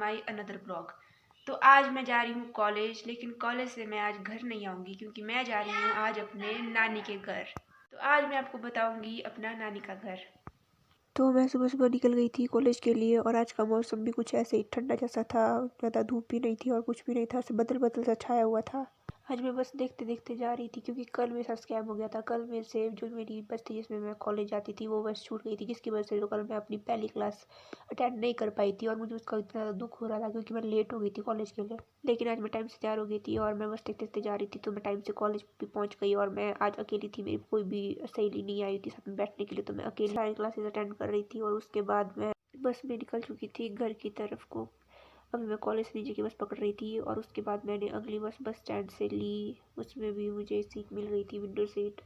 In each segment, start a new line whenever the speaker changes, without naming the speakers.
My another blog. तो आज मैं जा रही हूँ कॉलेज, लेकिन कॉलेज से मैं आज घर नहीं आऊँगी क्योंकि मैं जा रही हूँ आज अपने नानी के घर। तो आज मैं आपको बताऊँगी अपना नानी का घर। तो मैं सुबह सुबह निकल गई थी कॉलेज के लिए और आज का मौसम भी कुछ ऐसे ही ठंडा जैसा था। ज़्यादा धूप भी नहीं थी और कुछ भी नहीं था, बदल बदल सा छाया हुआ था। आज मैं बस देखते देखते जा रही थी क्योंकि कल मेरे साथ स्कैम हो गया था। कल मेरे से जो मेरी बस थी जिसमें मैं कॉलेज जाती थी वो बस छूट गई थी, जिसकी वजह से तो कल मैं अपनी पहली क्लास अटेंड नहीं कर पाई थी और मुझे उसका इतना ज़्यादा दुख हो रहा था क्योंकि मैं लेट हो गई थी कॉलेज के लिए। लेकिन आज मैं टाइम से तैयार हो गई थी और मैं बस देखते देखते जा रही थी, तो मैं टाइम से कॉलेज भी पहुंच गई। और मैं आज अकेली थी, मेरी कोई भी सहेली नहीं आई थी साथ में बैठने के लिए, तो मैं अकेली सारी क्लासेस अटेंड कर रही थी। और उसके बाद मैं बस में निकल चुकी थी घर की तरफ को। अभी मैं कॉलेज से नीचे की बस पकड़ रही थी और उसके बाद मैंने अगली बस स्टैंड से ली। उसमें भी मुझे सीट मिल गई थी, विंडो सीट।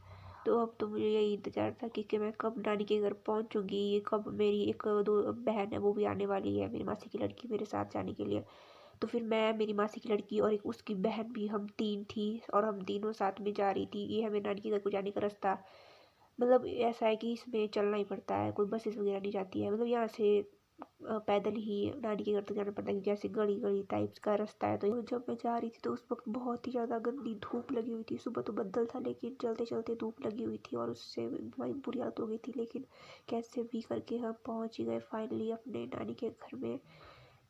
तो अब तो मुझे यही इंतज़ार था कि मैं कब नानी के घर पहुंचूंगी, ये कब मेरी एक दो बहन है वो भी आने वाली है, मेरी मासी की लड़की, मेरे साथ जाने के लिए। तो फिर मैं, मेरी मासी की लड़की और एक उसकी बहन भी, हम तीन थी और हम तीनों साथ में जा रही थी। ये है मेरी नानी के घर को जाने का रास्ता। मतलब ऐसा है कि इसमें चलना ही पड़ता है, कोई बसेस वगैरह नहीं जाती है। मतलब यहाँ से पैदल ही नानी के घर तक जाना पड़ता है क्योंकि ऐसे गली गली टाइप्स का रास्ता है। तो जब मैं जा रही थी तो उस वक्त बहुत ही ज़्यादा गंदी धूप लगी हुई थी। सुबह तो बदल था लेकिन चलते चलते धूप लगी हुई थी और उससे हमारी बुरी हालत हो गई थी। लेकिन कैसे भी करके हम पहुँच ही गए फाइनली अपने नानी के घर में।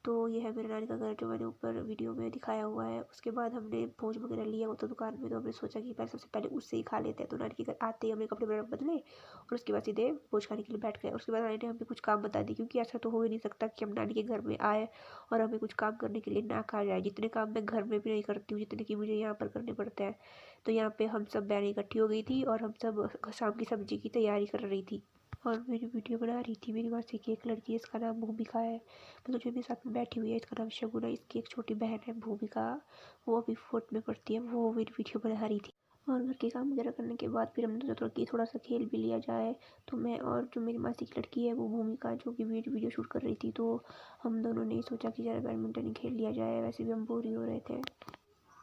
तो ये है मेरे नानी का घर जो मैंने ऊपर वीडियो में दिखाया हुआ है। उसके बाद हमने भोज वगैरह लिया वो तो दुकान में, तो हमने सोचा कि पहले सबसे पहले उससे ही खा लेते हैं। तो नानी के घर आते ही हमने कपड़े वगैरह बदले और उसके बाद सीधे भोज खाने के लिए बैठ गए। उसके बाद नानी ने हमें कुछ काम बता दी क्योंकि ऐसा तो हो ही नहीं सकता कि हम नानी के घर में आए और हमें कुछ काम करने के लिए ना कहा जाए। जितने काम मैं घर में भी नहीं करती हूँ जितने कि मुझे यहाँ पर करने पड़ते हैं। तो यहाँ पे हम सब बहनें इकट्ठी हो गई थी और हम सब शाम की सब्जी की तैयारी कर रही थी और मेरी वीडियो बना रही थी मेरी मासी की एक लड़की है, इसका नाम भूमिका है। मतलब जो मेरे साथ में बैठी हुई है इसका नाम शगुन है। इसकी एक छोटी बहन है भूमिका, वो अभी 4th में पढ़ती है, वो मेरी वीडियो बना रही थी। और घर के काम वगैरह करने के बाद फिर हमने सोचा कि थोड़ा सा खेल भी लिया जाए। तो मैं और जो मेरी मासी की लड़की है वो भूमिका, जो कि वीडियो शूट कर रही थी, तो हम दोनों ने सोचा कि ज़रा बैडमिंटन ही खेल लिया जाए, वैसे भी हम बोर ही हो रहे थे।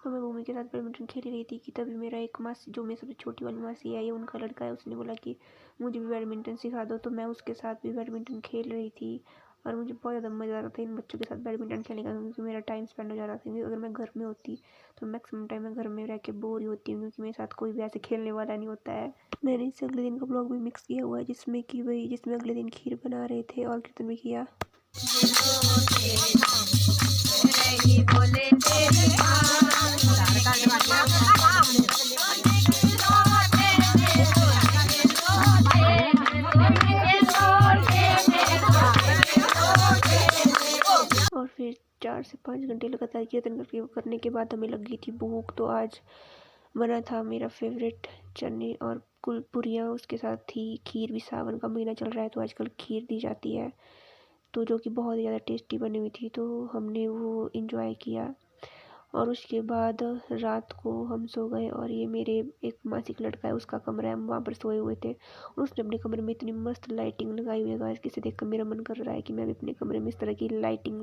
तो मैं भूमि के साथ बैडमिंटन खेल रही थी कि तभी मेरा एक मासी, जो मेरी सबसे छोटी वाली मासी है, ये उनका लड़का है, उसने बोला कि मुझे भी बैडमिंटन सिखा दो। तो मैं उसके साथ भी बैडमिंटन खेल रही थी और मुझे बहुत ज़्यादा मज़ा आ रहा था इन बच्चों के साथ बैडमिंटन खेलने का, क्योंकि मेरा टाइम स्पेंड हो जा रहा था। क्योंकि अगर मैं घर में होती तो मैक्सिमम टाइम मैं घर में रह के बोर ही होती हूँ क्योंकि मेरे साथ कोई भी ऐसे खेलने वाला नहीं होता है। मैंने इससे अगले दिन का ब्लॉग भी मिक्स किया हुआ है जिसमें अगले दिन खीर बना रहे थे और कीर्तन भी किया। और फिर 4 से 5 घंटे लगातार कीर्तन करने के बाद हमें लग गई थी भूख। तो आज बना था मेरा फेवरेट चने और पूरियाँ, उसके साथ थी खीर। भी सावन का महीना चल रहा है तो आजकल खीर दी जाती है, तो जो कि बहुत ही ज़्यादा टेस्टी बनी हुई थी, तो हमने वो इंजॉय किया। और उसके बाद रात को हम सो गए और ये मेरे एक मासी का लड़का है, उसका कमरा है, हम वहाँ पर सोए हुए थे। और उसने अपने कमरे में इतनी मस्त लाइटिंग लगाई हुई है गाइस, जिसे देखकर मेरा मन कर रहा है कि मैं भी अपने कमरे में इस तरह की लाइटिंग